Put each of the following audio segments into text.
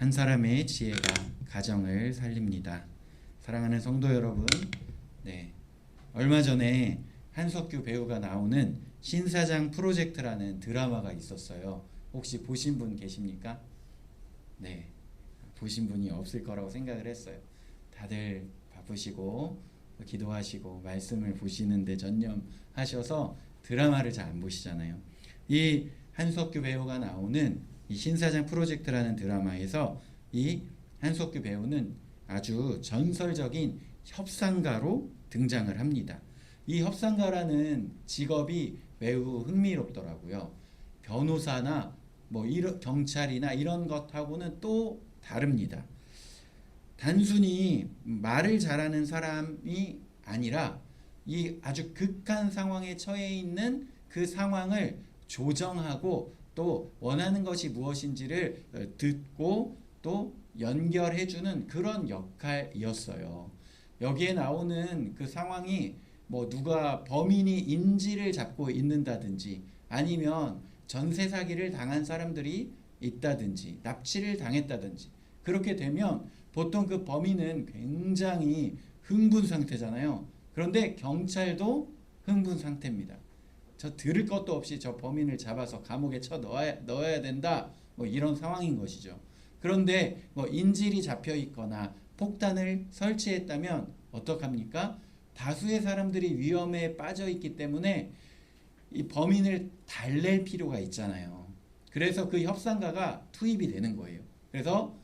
한 사람의 지혜가 가정을 살립니다. 사랑하는 성도 여러분, 네, 얼마 전에 한석규 배우가 나오는 신사장 프로젝트라는 드라마가 있었어요. 혹시 보신 분 계십니까? 네, 보신 분이 없을 거라고 생각을 했어요. 다들 바쁘시고 기도하시고 말씀을 보시는데 전념하셔서 드라마를 잘 안 보시잖아요. 이 한석규 배우가 나오는 이 신사장 프로젝트라는 드라마에서 이 한석규 배우는 아주 전설적인 협상가로 등장을 합니다. 이 협상가라는 직업이 매우 흥미롭더라고요. 변호사나 뭐 경찰이나 이런 것하고는 또 다릅니다. 단순히 말을 잘하는 사람이 아니라 이 아주 극한 상황에 처해 있는 그 상황을 조정하고 또 원하는 것이 무엇인지를 듣고 또 연결해주는 그런 역할이었어요. 여기에 나오는 그 상황이 뭐 누가 범인이 인지를 잡고 있는다든지 아니면 전세 사기를 당한 사람들이 있다든지 납치를 당했다든지 그렇게 되면 보통 그 범인은 굉장히 흥분 상태잖아요. 그런데 경찰도 흥분 상태입니다. 저 들을 것도 없이 저 범인을 잡아서 감옥에 넣어야 된다. 뭐 이런 상황인 것이죠. 그런데 뭐 인질이 잡혀 있거나 폭탄을 설치했다면 어떡합니까? 다수의 사람들이 위험에 빠져 있기 때문에 이 범인을 달랠 필요가 있잖아요. 그래서 그 협상가가 투입이 되는 거예요. 그래서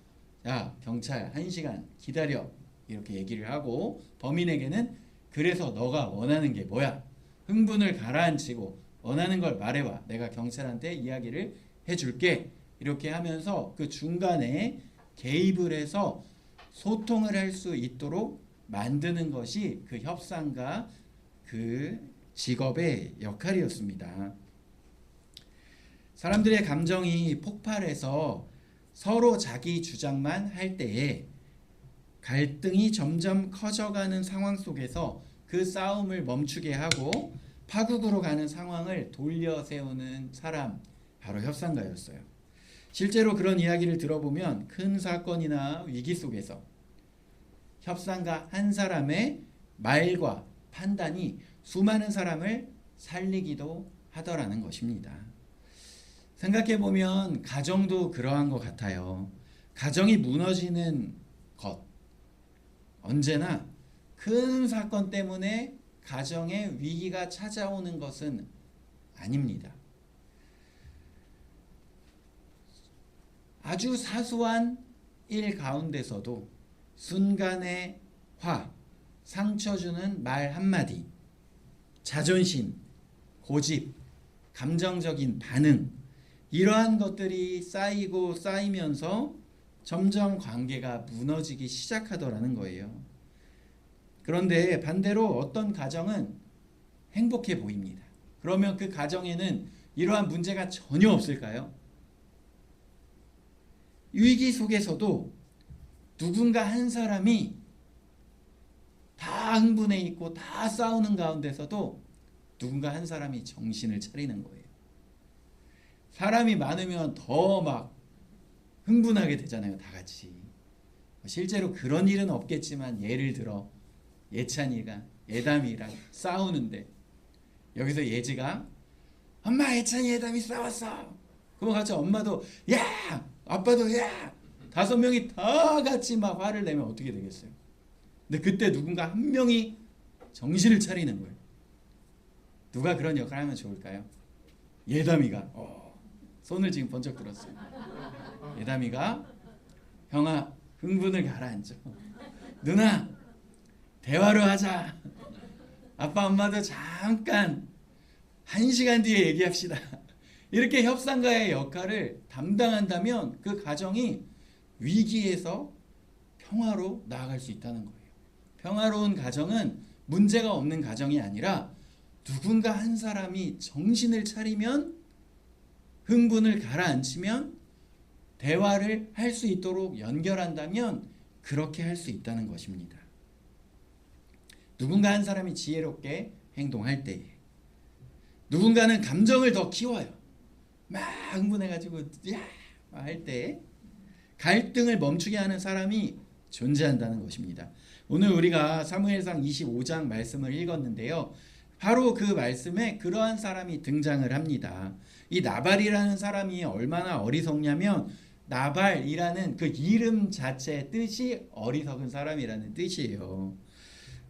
야, 경찰 1시간 기다려 이렇게 얘기를 하고 범인에게는 그래서 너가 원하는 게 뭐야? 흥분을 가라앉히고 원하는 걸 말해봐. 내가 경찰한테 이야기를 해줄게. 이렇게 하면서 그 중간에 개입을 해서 소통을 할 수 있도록 만드는 것이 그 협상가 그 직업의 역할이었습니다. 사람들의 감정이 폭발해서 서로 자기 주장만 할 때에 갈등이 점점 커져가는 상황 속에서 그 싸움을 멈추게 하고 파국으로 가는 상황을 돌려 세우는 사람, 바로 협상가였어요. 실제로 그런 이야기를 들어보면 큰 사건이나 위기 속에서 협상가 한 사람의 말과 판단이 수많은 사람을 살리기도 하더라는 것입니다. 생각해보면 가정도 그러한 것 같아요. 가정이 무너지는 것, 언제나 큰 사건 때문에 가정에 위기가 찾아오는 것은 아닙니다. 아주 사소한 일 가운데서도 순간의 화, 상처 주는 말 한마디, 자존심, 고집, 감정적인 반응, 이러한 것들이 쌓이고 쌓이면서 점점 관계가 무너지기 시작하더라는 거예요. 그런데 반대로 어떤 가정은 행복해 보입니다. 그러면 그 가정에는 이러한 문제가 전혀 없을까요? 위기 속에서도 누군가 한 사람이 다 흥분해 있고 다 싸우는 가운데서도 누군가 한 사람이 정신을 차리는 거예요. 사람이 많으면 더 막 흥분하게 되잖아요, 다 같이. 실제로 그런 일은 없겠지만 예를 들어 예찬이가 예담이랑 싸우는데 여기서 예지가 엄마 예찬이 예담이 싸웠어. 그럼 같이 엄마도 야 아빠도 야 5명이 다 같이 막 화를 내면 어떻게 되겠어요? 근데 그때 누군가 한 명이 정신을 차리는 거예요. 누가 그런 역할을 하면 좋을까요? 예담이가 손을 지금 번쩍 들었어요. 예담이가 형아 흥분을 가라앉혀. 누나 대화로 하자. 아빠 엄마도 잠깐 1시간 뒤에 얘기합시다. 이렇게 협상가의 역할을 담당한다면 그 가정이 위기에서 평화로 나아갈 수 있다는 거예요. 평화로운 가정은 문제가 없는 가정이 아니라 누군가 한 사람이 정신을 차리면 흥분을 가라앉히면 대화를 할 수 있도록 연결한다면 그렇게 할 수 있다는 것입니다. 누군가 한 사람이 지혜롭게 행동할 때에 누군가는 감정을 더 키워요. 막 흥분해가지고 야! 할 때 갈등을 멈추게 하는 사람이 존재한다는 것입니다. 오늘 우리가 사무엘상 25장 말씀을 읽었는데요. 바로 그 말씀에 그러한 사람이 등장을 합니다. 이 나발이라는 사람이 얼마나 어리석냐면 나발이라는 그 이름 자체의 뜻이 어리석은 사람이라는 뜻이에요.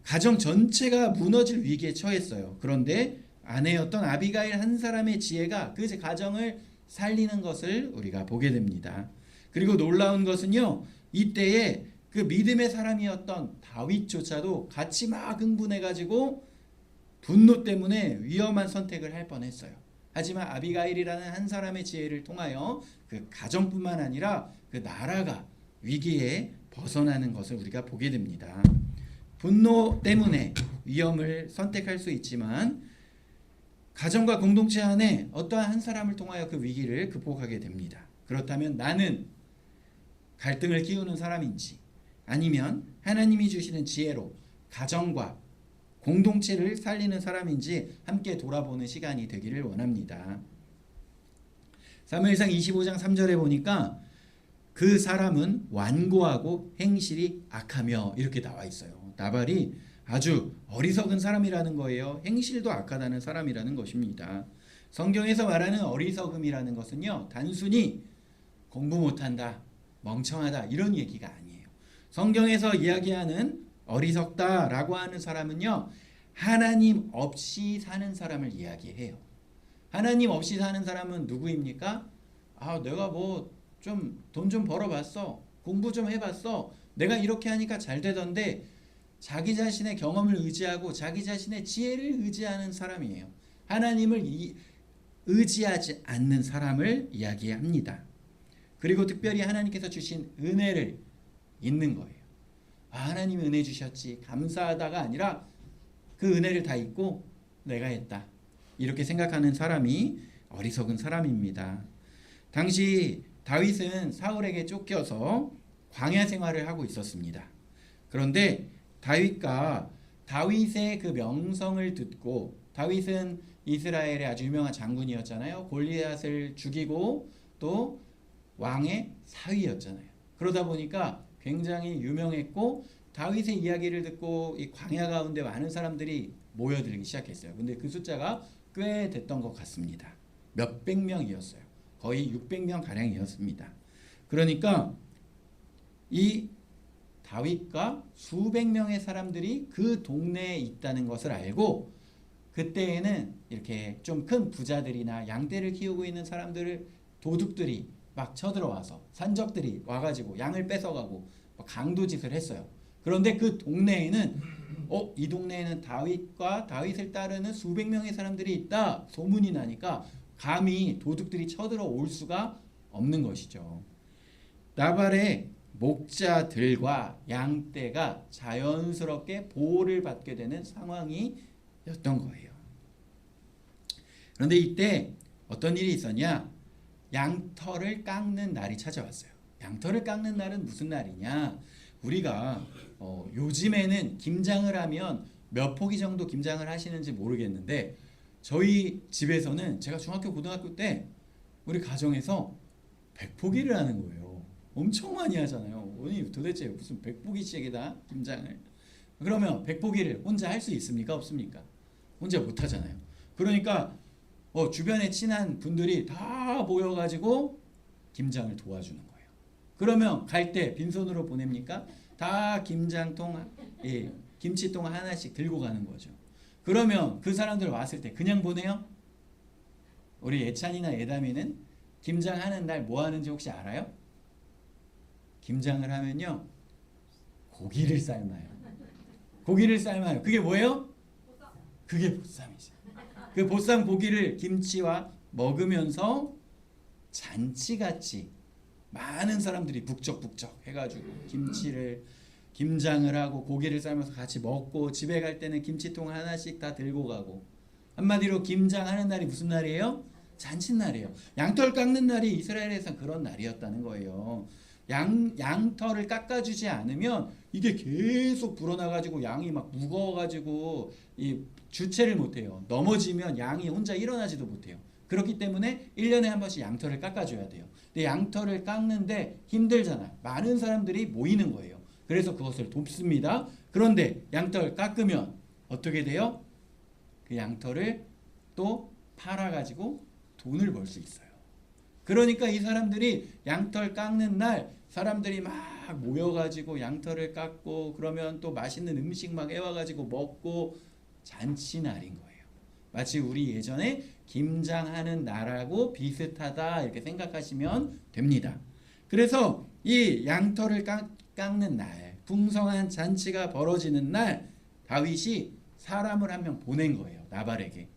가정 전체가 무너질 위기에 처했어요. 그런데 아내였던 아비가일 한 사람의 지혜가 그 가정을 살리는 것을 우리가 보게 됩니다. 그리고 놀라운 것은요, 이때에 그 믿음의 사람이었던 다윗조차도 같이 막 흥분해가지고 분노 때문에 위험한 선택을 할 뻔했어요. 하지만 아비가일이라는 한 사람의 지혜를 통하여 그 가정뿐만 아니라 그 나라가 위기에 벗어나는 것을 우리가 보게 됩니다. 분노 때문에 위험을 선택할 수 있지만 가정과 공동체 안에 어떠한 한 사람을 통하여 그 위기를 극복하게 됩니다. 그렇다면 나는 갈등을 키우는 사람인지 아니면 하나님이 주시는 지혜로 가정과 공동체를 살리는 사람인지 함께 돌아보는 시간이 되기를 원합니다. 사무엘상 25장 3절에 보니까 그 사람은 완고하고 행실이 악하며 이렇게 나와 있어요. 나발이 아주 어리석은 사람이라는 거예요. 행실도 악하다는 사람이라는 것입니다. 성경에서 말하는 어리석음이라는 것은요, 단순히 공부 못한다, 멍청하다 이런 얘기가 아니에요. 성경에서 이야기하는 어리석다라고 하는 사람은요, 하나님 없이 사는 사람을 이야기해요. 하나님 없이 사는 사람은 누구입니까? 내가 뭐 좀 돈 좀 벌어봤어, 공부 좀 해봤어, 내가 이렇게 하니까 잘 되던데, 자기 자신의 경험을 의지하고 자기 자신의 지혜를 의지하는 사람이에요. 하나님을 의지하지 않는 사람을 이야기합니다. 그리고 특별히 하나님께서 주신 은혜를 잊는 거예요. 하나님 은혜 주셨지 감사하다가 아니라 그 은혜를 다 잊고 내가 했다, 이렇게 생각하는 사람이 어리석은 사람입니다. 당시 다윗은 사울에게 쫓겨서 광야 생활을 하고 있었습니다. 그런데 다윗의 그 명성을 듣고, 다윗은 이스라엘의 아주 유명한 장군이었잖아요. 골리앗을 죽이고 또 왕의 사위였잖아요. 그러다 보니까 굉장히 유명했고, 다윗의 이야기를 듣고 이 광야 가운데 많은 사람들이 모여들기 시작했어요. 근데 그 숫자가 꽤 됐던 것 같습니다. 몇백 명이었어요. 거의 600명 가량이었습니다. 그러니까 이 다윗과 수백 명의 사람들이 그 동네에 있다는 것을 알고, 그때에는 이렇게 좀 큰 부자들이나 양떼를 키우고 있는 사람들을 도둑들이 막 쳐들어와서, 산적들이 와가지고 양을 뺏어가고 강도짓을 했어요. 그런데 그 동네에는 이 동네에는 다윗과 다윗을 따르는 수백 명의 사람들이 있다 소문이 나니까 감히 도둑들이 쳐들어올 수가 없는 것이죠. 나발의 목자들과 양떼가 자연스럽게 보호를 받게 되는 상황이었던 거예요. 그런데 이때 어떤 일이 있었냐? 양털을 깎는 날이 찾아왔어요. 양털을 깎는 날은 무슨 날이냐? 우리가 요즘에는 김장을 하면 몇 포기 정도 김장을 하시는지 모르겠는데, 저희 집에서는 제가 중학교 고등학교 때 우리 가정에서 100포기를 하는 거예요. 엄청 많이 하잖아요. 오늘 도대체 무슨 100포기씩이다 김장을. 그러면 100포기를 혼자 할 수 있습니까? 없습니까? 혼자 못 하잖아요. 그러니까 주변에 친한 분들이 다 모여가지고 김장을 도와주는 거예요. 그러면 갈 때 빈손으로 보냅니까? 다 김장통, 김치통 하나씩 들고 가는 거죠. 그러면 그 사람들 왔을 때 그냥 보내요? 우리 예찬이나 예담이는 김장하는 날 뭐 하는지 혹시 알아요? 김장을 하면요, 고기를 삶아요. 고기를 삶아요. 그게 뭐예요? 그게 보쌈이죠. 그 보쌈 고기를 김치와 먹으면서 잔치같이 많은 사람들이 북적북적 해가지고 김장을 하고 고기를 삶아서 같이 먹고, 집에 갈 때는 김치통 하나씩 다 들고 가고, 한마디로 김장하는 날이 무슨 날이에요? 잔칫날이에요. 양털 깎는 날이 이스라엘에서 그런 날이었다는 거예요. 양털을 깎아주지 않으면 이게 계속 불어나가지고 양이 막 무거워가지고 이 주체를 못해요. 넘어지면 양이 혼자 일어나지도 못해요. 그렇기 때문에 1년에 한 번씩 양털을 깎아줘야 돼요. 근데 양털을 깎는데 힘들잖아요. 많은 사람들이 모이는 거예요. 그래서 그것을 돕습니다. 그런데 양털 깎으면 어떻게 돼요? 그 양털을 또 팔아가지고 돈을 벌 수 있어요. 그러니까 이 사람들이 양털 깎는 날 사람들이 막 모여가지고 양털을 깎고 그러면 또 맛있는 음식 막 해와가지고 먹고 잔치날인 거예요. 마치 우리 예전에 김장하는 날하고 비슷하다 이렇게 생각하시면 됩니다. 그래서 이 양털을 깎는 날, 풍성한 잔치가 벌어지는 날 다윗이 사람을 한 명 보낸 거예요. 나발에게.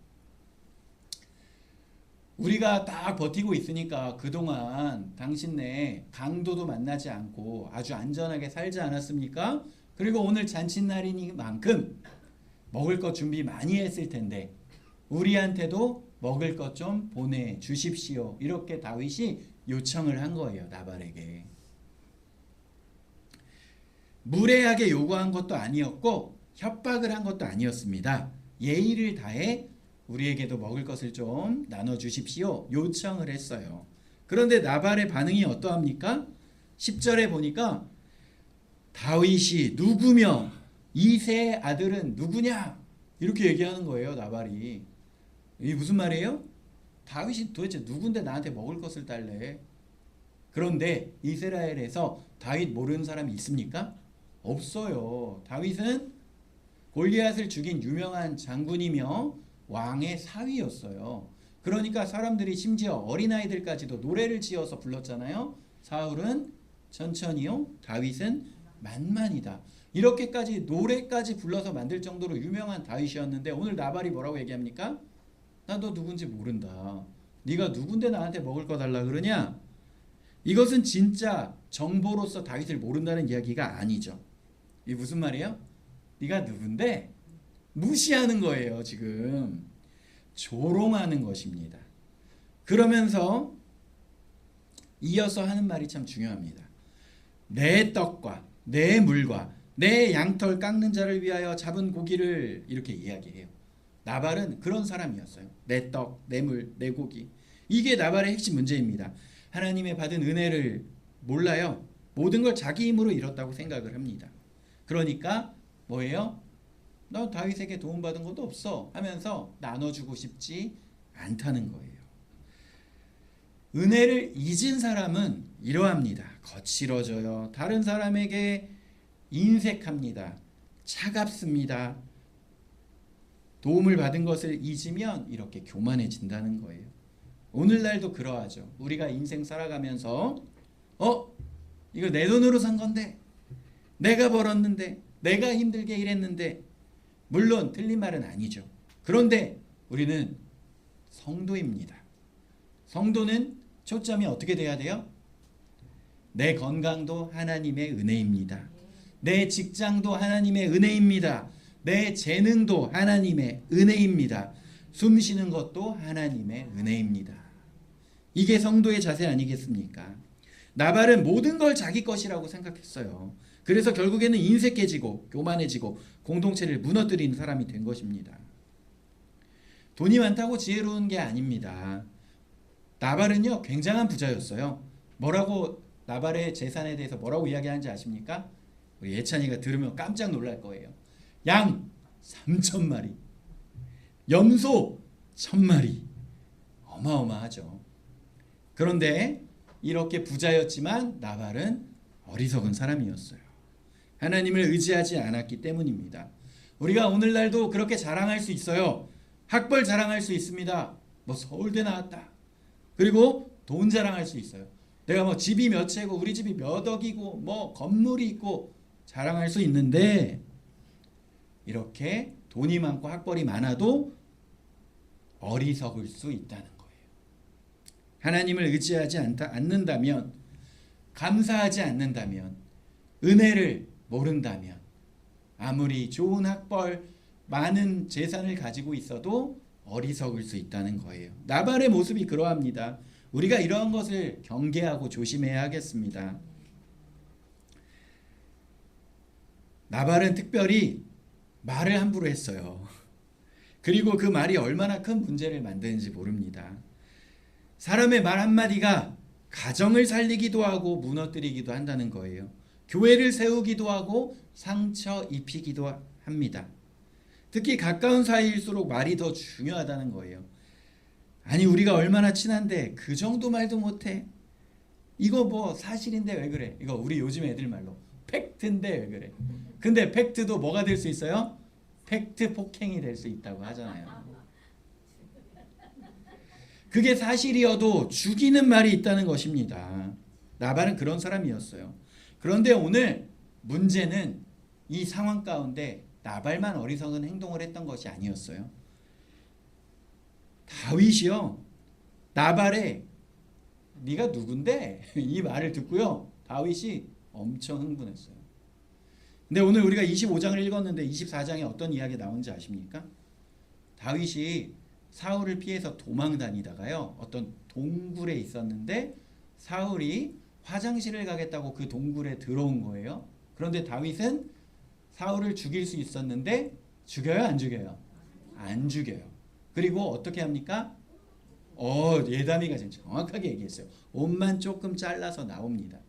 우리가 딱 버티고 있으니까 그동안 당신네 강도도 만나지 않고 아주 안전하게 살지 않았습니까? 그리고 오늘 잔칫날이니만큼 먹을 것 준비 많이 했을 텐데 우리한테도 먹을 것 좀 보내주십시오. 이렇게 다윗이 요청을 한 거예요. 나발에게. 무례하게 요구한 것도 아니었고 협박을 한 것도 아니었습니다. 예의를 다해 우리에게도 먹을 것을 좀 나눠주십시오. 요청을 했어요. 그런데 나발의 반응이 어떠합니까? 10절에 보니까 다윗이 누구며 이새의 아들은 누구냐? 이렇게 얘기하는 거예요. 나발이. 이게 무슨 말이에요? 다윗이 도대체 누군데 나한테 먹을 것을 달래? 그런데 이스라엘에서 다윗 모르는 사람이 있습니까? 없어요. 다윗은 골리앗을 죽인 유명한 장군이며 왕의 사위였어요. 그러니까 사람들이 심지어 어린아이들까지도 노래를 지어서 불렀잖아요. 사울은 천천히요, 다윗은 만만이다. 이렇게까지 노래까지 불러서 만들 정도로 유명한 다윗이었는데 오늘 나발이 뭐라고 얘기합니까? 나 너 누군지 모른다. 네가 누군데 나한테 먹을 거 달라 그러냐? 이것은 진짜 정보로서 다윗을 모른다는 이야기가 아니죠. 이게 무슨 말이에요? 네가 누군데? 무시하는 거예요. 지금 조롱하는 것입니다. 그러면서 이어서 하는 말이 참 중요합니다. 내 떡과 내 물과 내 양털 깎는 자를 위하여 잡은 고기를 이렇게 이야기해요. 나발은 그런 사람이었어요. 내 떡, 내 물, 내 고기. 이게 나발의 핵심 문제입니다. 하나님의 받은 은혜를 몰라요. 모든 걸 자기 힘으로 이뤘다고 생각을 합니다. 그러니까 뭐예요? 너 다윗에게 도움받은 것도 없어 하면서 나눠주고 싶지 않다는 거예요. 은혜를 잊은 사람은 이러합니다. 거칠어져요. 다른 사람에게 인색합니다. 차갑습니다. 도움을 받은 것을 잊으면 이렇게 교만해진다는 거예요. 오늘날도 그러하죠. 우리가 인생 살아가면서 이거 내 돈으로 산 건데 내가 벌었는데 내가 힘들게 일했는데 물론 틀린 말은 아니죠. 그런데 우리는 성도입니다. 성도는 초점이 어떻게 돼야 돼요? 내 건강도 하나님의 은혜입니다. 내 직장도 하나님의 은혜입니다. 내 재능도 하나님의 은혜입니다. 숨 쉬는 것도 하나님의 은혜입니다. 이게 성도의 자세 아니겠습니까? 나발은 모든 걸 자기 것이라고 생각했어요. 그래서 결국에는 인색해지고 교만해지고 공동체를 무너뜨리는 사람이 된 것입니다. 돈이 많다고 지혜로운 게 아닙니다. 나발은요 굉장한 부자였어요. 뭐라고 나발의 재산에 대해서 뭐라고 이야기하는지 아십니까? 우리 예찬이가 들으면 깜짝 놀랄 거예요. 양 3,000마리, 염소 1,000마리. 어마어마하죠. 그런데 이렇게 부자였지만 나발은 어리석은 사람이었어요. 하나님을 의지하지 않았기 때문입니다. 우리가 오늘날도 그렇게 자랑할 수 있어요. 학벌 자랑할 수 있습니다. 뭐 서울대 나왔다. 그리고 돈 자랑할 수 있어요. 내가 뭐 집이 몇 채고 우리 집이 몇 억이고 뭐 건물이 있고 자랑할 수 있는데 이렇게 돈이 많고 학벌이 많아도 어리석을 수 있다는 거예요. 하나님을 의지하지 않는다면, 감사하지 않는다면, 은혜를 모른다면 아무리 좋은 학벌, 많은 재산을 가지고 있어도 어리석을 수 있다는 거예요. 나발의 모습이 그러합니다. 우리가 이러한 것을 경계하고 조심해야 하겠습니다. 나발은 특별히 말을 함부로 했어요. 그리고 그 말이 얼마나 큰 문제를 만드는지 모릅니다. 사람의 말 한마디가 가정을 살리기도 하고 무너뜨리기도 한다는 거예요. 교회를 세우기도 하고 상처 입히기도 합니다. 특히 가까운 사이일수록 말이 더 중요하다는 거예요. 아니 우리가 얼마나 친한데 그 정도 말도 못해? 이거 뭐 사실인데 왜 그래? 이거 우리 요즘 애들 말로 팩트인데 왜 그래? 근데 팩트도 뭐가 될 수 있어요? 팩트 폭행이 될 수 있다고 하잖아요. 그게 사실이어도 죽이는 말이 있다는 것입니다. 나발은 그런 사람이었어요. 그런데 오늘 문제는 이 상황 가운데 나발만 어리석은 행동을 했던 것이 아니었어요. 다윗이요. 나발의 네가 누군데? 이 말을 듣고요. 다윗이 엄청 흥분했어요. 근데 오늘 우리가 25장을 읽었는데 24장에 어떤 이야기가 나오는지 아십니까? 다윗이 사울을 피해서 도망 다니다가요. 어떤 동굴에 있었는데 사울이 화장실을 가겠다고 그 동굴에 들어온 거예요. 그런데 다윗은 사울을 죽일 수 있었는데 죽여요? 안 죽여요? 안 죽여요. 그리고 어떻게 합니까? 예담이가 지금 정확하게 얘기했어요. 옷만 조금 잘라서 나옵니다.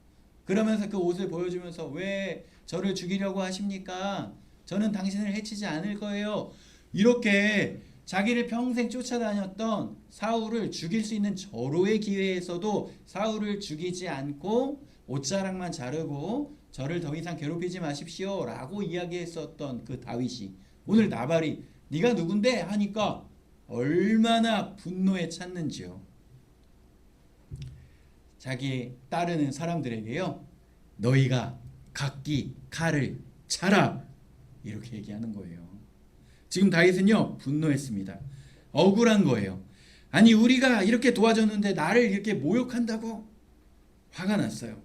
그러면서 그 옷을 보여주면서 왜 저를 죽이려고 하십니까? 저는 당신을 해치지 않을 거예요. 이렇게 자기를 평생 쫓아다녔던 사울을 죽일 수 있는 절호의 기회에서도 사울을 죽이지 않고 옷자락만 자르고 저를 더 이상 괴롭히지 마십시오 라고 이야기했었던 그 다윗이 오늘 나발이 네가 누군데? 하니까 얼마나 분노에 찼는지요. 자기 따르는 사람들에게요. 너희가 각기 칼을 차라 이렇게 얘기하는 거예요. 지금 다윗은요 분노했습니다. 억울한 거예요. 아니 우리가 이렇게 도와줬는데 나를 이렇게 모욕한다고? 화가 났어요.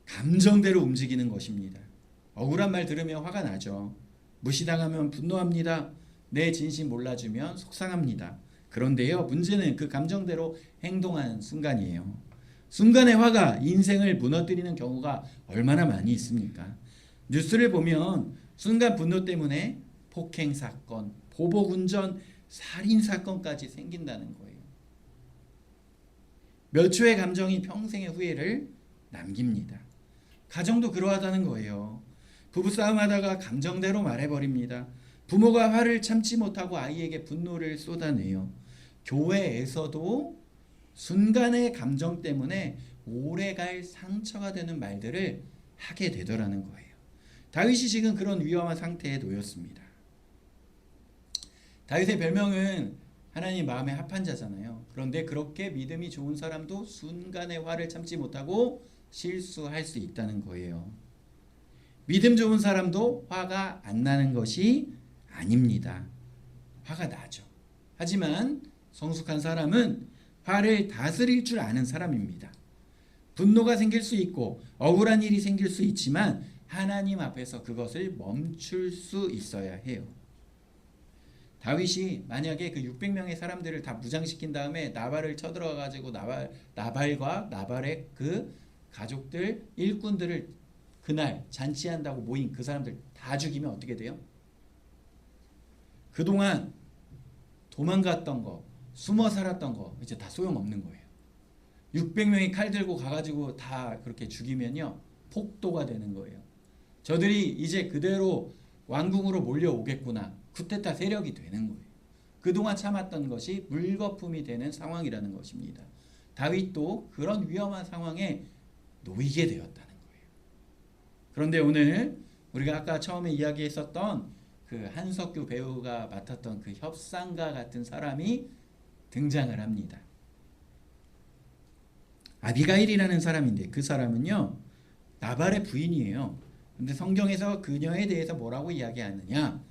감정대로 움직이는 것입니다. 억울한 말 들으면 화가 나죠. 무시당하면 분노합니다. 내 진심 몰라주면 속상합니다. 그런데요 문제는 그 감정대로 행동하는 순간이에요. 순간의 화가 인생을 무너뜨리는 경우가 얼마나 많이 있습니까? 뉴스를 보면 순간 분노 때문에 폭행 사건, 보복 운전, 살인 사건까지 생긴다는 거예요. 몇 초의 감정이 평생의 후회를 남깁니다. 가정도 그러하다는 거예요. 부부싸움하다가 감정대로 말해버립니다. 부모가 화를 참지 못하고 아이에게 분노를 쏟아내요. 교회에서도 순간의 감정 때문에 오래갈 상처가 되는 말들을 하게 되더라는 거예요. 다윗이 지금 그런 위험한 상태에 놓였습니다. 다윗의 별명은 하나님 마음에 합한 자잖아요. 그런데 그렇게 믿음이 좋은 사람도 순간의 화를 참지 못하고 실수할 수 있다는 거예요. 믿음 좋은 사람도 화가 안 나는 것이 아닙니다. 화가 나죠. 하지만 성숙한 사람은 화를 다스릴 줄 아는 사람입니다. 분노가 생길 수 있고 억울한 일이 생길 수 있지만 하나님 앞에서 그것을 멈출 수 있어야 해요. 다윗이 만약에 그 600명의 사람들을 다 무장시킨 다음에 나발을 쳐들어가 가지고 나발과 나발의 그 가족들 일꾼들을 그날 잔치한다고 모인 그 사람들 다 죽이면 어떻게 돼요? 그동안 도망갔던 거, 숨어 살았던 거 이제 다 소용없는 거예요. 600명이 칼 들고 가가지고 다 그렇게 죽이면요 폭도가 되는 거예요. 저들이 이제 그대로 왕궁으로 몰려오겠구나. 쿠데타 세력이 되는 거예요. 그동안 참았던 것이 물거품이 되는 상황이라는 것입니다. 다윗도 그런 위험한 상황에 놓이게 되었다는 거예요. 그런데 오늘 우리가 아까 처음에 이야기했었던 그 한석규 배우가 맡았던 그 협상가 같은 사람이 등장을 합니다. 아비가일이라는 사람인데 그 사람은요 나발의 부인이에요. 근데 성경에서 그녀에 대해서 뭐라고 이야기하느냐?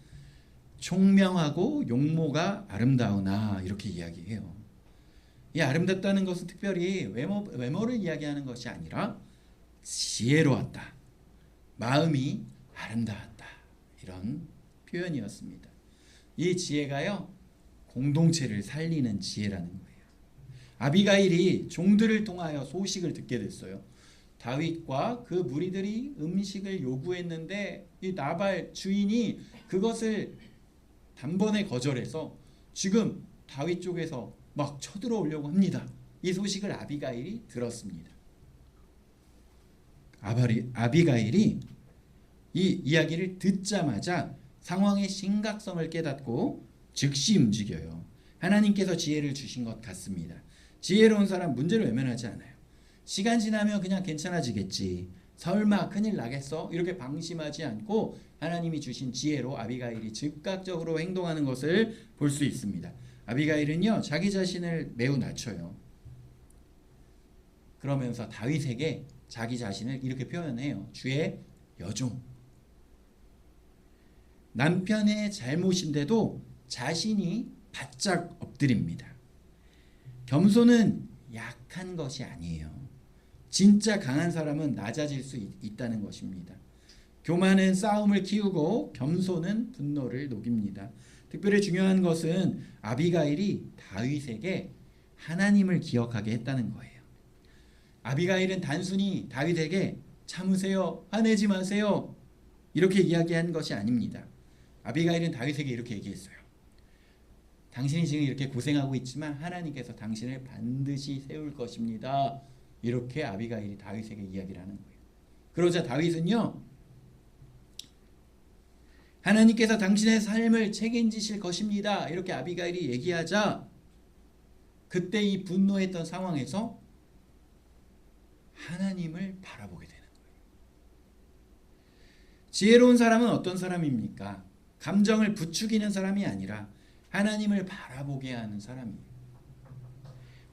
총명하고 용모가 아름다우나 이렇게 이야기해요. 이 아름답다는 것은 특별히 외모를 이야기하는 것이 아니라 지혜로웠다. 마음이 아름다웠다. 이런 표현이었습니다. 이 지혜가요. 공동체를 살리는 지혜라는 거예요. 아비가일이 종들을 통하여 소식을 듣게 됐어요. 다윗과 그 무리들이 음식을 요구했는데 이 나발 주인이 그것을 단번에 거절해서 지금 다윗 쪽에서 막 쳐들어오려고 합니다. 이 소식을 아비가일이 들었습니다. 아비가일이 이 이야기를 듣자마자 상황의 심각성을 깨닫고 즉시 움직여요. 하나님께서 지혜를 주신 것 같습니다. 지혜로운 사람 문제를 외면하지 않아요. 시간 지나면 그냥 괜찮아지겠지, 설마 큰일 나겠어, 이렇게 방심하지 않고 하나님이 주신 지혜로 아비가일이 즉각적으로 행동하는 것을 볼 수 있습니다. 아비가일은요, 자기 자신을 매우 낮춰요. 그러면서 다윗에게 자기 자신을 이렇게 표현해요. 주의 여종. 남편의 잘못인데도 자신이 바짝 엎드립니다. 겸손은 약한 것이 아니에요. 진짜 강한 사람은 낮아질 수 있다는 것입니다. 교만은 싸움을 키우고 겸손은 분노를 녹입니다. 특별히 중요한 것은 아비가일이 다윗에게 하나님을 기억하게 했다는 거예요. 아비가일은 단순히 다윗에게 참으세요, 화내지 마세요, 이렇게 이야기한 것이 아닙니다. 아비가일은 다윗에게 이렇게 얘기했어요. 당신이 지금 이렇게 고생하고 있지만 하나님께서 당신을 반드시 세울 것입니다. 이렇게 아비가일이 다윗에게 이야기를 하는 거예요. 그러자 다윗은요, 하나님께서 당신의 삶을 책임지실 것입니다, 이렇게 아비가일이 얘기하자 그때 이 분노했던 상황에서 하나님을 바라보게 되는 거예요. 지혜로운 사람은 어떤 사람입니까? 감정을 부추기는 사람이 아니라 하나님을 바라보게 하는 사람이에요.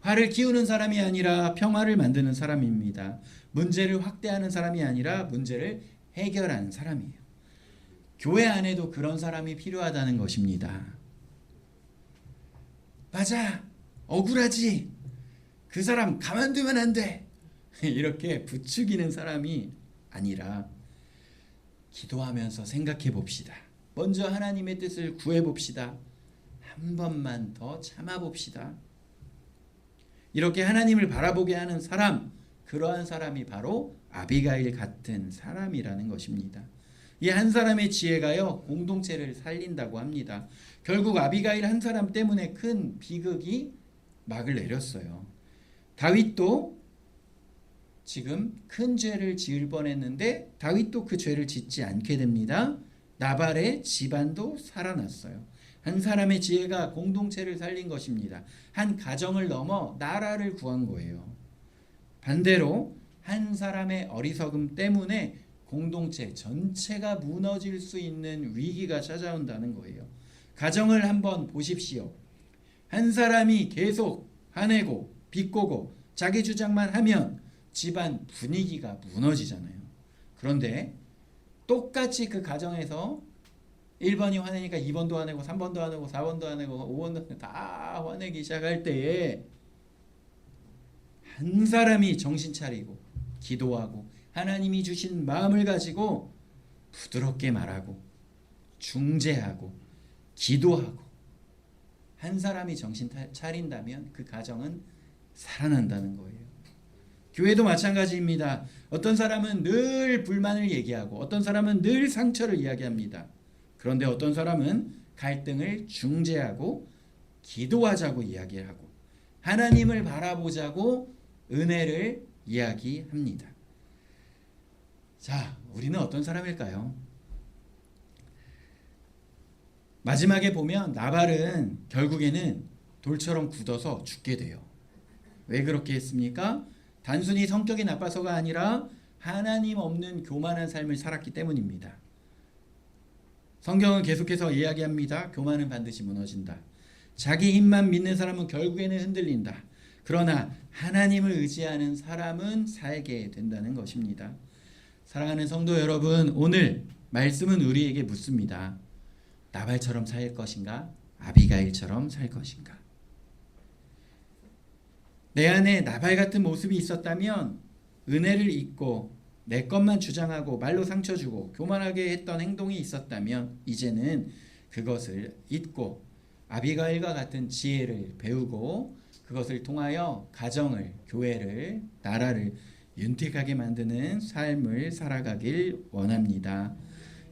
화를 키우는 사람이 아니라 평화를 만드는 사람입니다. 문제를 확대하는 사람이 아니라 문제를 해결하는 사람이에요. 교회 안에도 그런 사람이 필요하다는 것입니다. 맞아, 억울하지, 그 사람 가만두면 안 돼, 이렇게 부추기는 사람이 아니라 기도하면서 생각해 봅시다. 먼저 하나님의 뜻을 구해 봅시다. 한 번만 더 참아 봅시다. 이렇게 하나님을 바라보게 하는 사람, 그러한 사람이 바로 아비가일 같은 사람이라는 것입니다. 이 한 사람의 지혜가요, 공동체를 살린다고 합니다. 결국 아비가일 한 사람 때문에 큰 비극이 막을 내렸어요. 다윗도 지금 큰 죄를 지을 뻔했는데 다윗도 그 죄를 짓지 않게 됩니다. 나발의 집안도 살아났어요. 한 사람의 지혜가 공동체를 살린 것입니다. 한 가정을 넘어 나라를 구한 거예요. 반대로 한 사람의 어리석음 때문에 공동체 전체가 무너질 수 있는 위기가 찾아온다는 거예요. 가정을 한번 보십시오. 한 사람이 계속 화내고 비꼬고 자기 주장만 하면 집안 분위기가 무너지잖아요. 그런데 똑같이 그 가정에서 1번이 화내니까 2번도 화내고 3번도 화내고 4번도 화내고 5번도 다 화내기 시작할 때에 한 사람이 정신 차리고 기도하고 하나님이 주신 마음을 가지고 부드럽게 말하고 중재하고 기도하고 한 사람이 정신 차린다면 그 가정은 살아난다는 거예요. 교회도 마찬가지입니다. 어떤 사람은 늘 불만을 얘기하고 어떤 사람은 늘 상처를 이야기합니다. 그런데 어떤 사람은 갈등을 중재하고 기도하자고 이야기하고 하나님을 바라보자고 은혜를 이야기합니다. 자, 우리는 어떤 사람일까요? 마지막에 보면 나발은 결국에는 돌처럼 굳어서 죽게 돼요. 왜 그렇게 했습니까? 단순히 성격이 나빠서가 아니라 하나님 없는 교만한 삶을 살았기 때문입니다. 성경은 계속해서 이야기합니다. 교만은 반드시 무너진다. 자기 힘만 믿는 사람은 결국에는 흔들린다. 그러나 하나님을 의지하는 사람은 살게 된다는 것입니다. 사랑하는 성도 여러분, 오늘 말씀은 우리에게 묻습니다. 나발처럼 살 것인가? 아비가일처럼 살 것인가? 내 안에 나발 같은 모습이 있었다면 은혜를 잊고 내 것만 주장하고 말로 상처 주고 교만하게 했던 행동이 있었다면 이제는 그것을 잊고 아비가일과 같은 지혜를 배우고 그것을 통하여 가정을, 교회를, 나라를 윤택하게 만드는 삶을 살아가길 원합니다.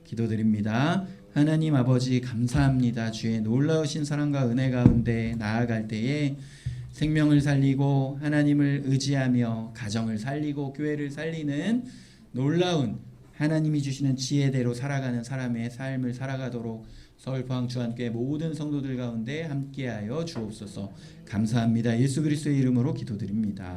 기도드립니다. 하나님 아버지 감사합니다. 주의 놀라우신 사랑과 은혜 가운데 나아갈 때에 생명을 살리고 하나님을 의지하며 가정을 살리고 교회를 살리는 놀라운 하나님이 주시는 지혜대로 살아가는 사람의 삶을 살아가도록 서울포항주안교회 모든 성도들 가운데 함께하여 주옵소서. 감사합니다. 예수 그리스도의 이름으로 기도드립니다.